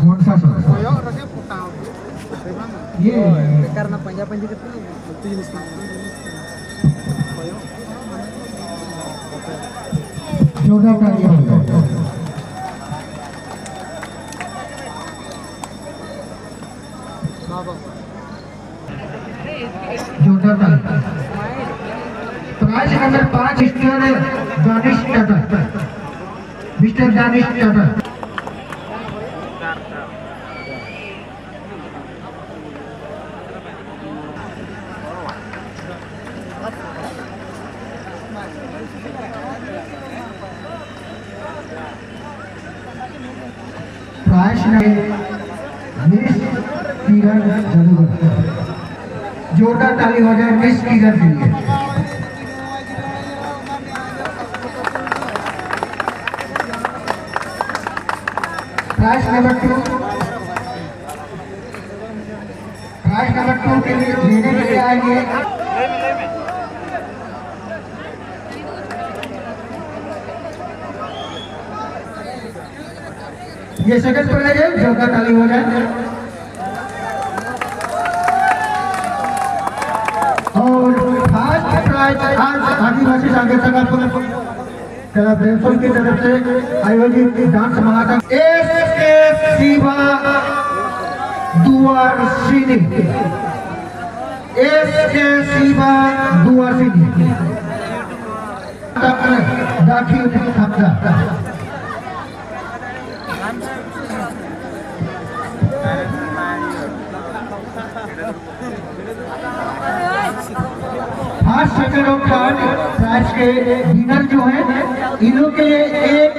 कौन सा सॉन्ग? ये karena panjang-panjang itu jenis जोरदार तालियां हो जाए। जोरदार तालियां। Prize number 5 mister Danish Tata. Prize miss Kiran जरूर जोरदार ताली हो जाए मिस किरण के लिए। प्राइज नंबर 2 के लिए लेने के लिए आएंगे। ये सेकंड प्राइज है, जोरदार ताली हो जाए। और फर्स्ट प्राइज आज आदिवासी सांगठन कला प्रेमफुल की तरफ से आयोजित डांस महानाटक एसके शिवा दुआरसिनी दाखिल शब्द फर्स्ट सेकंड और थर्ड प्राइज के विनर जो है इन्हों के लिए एक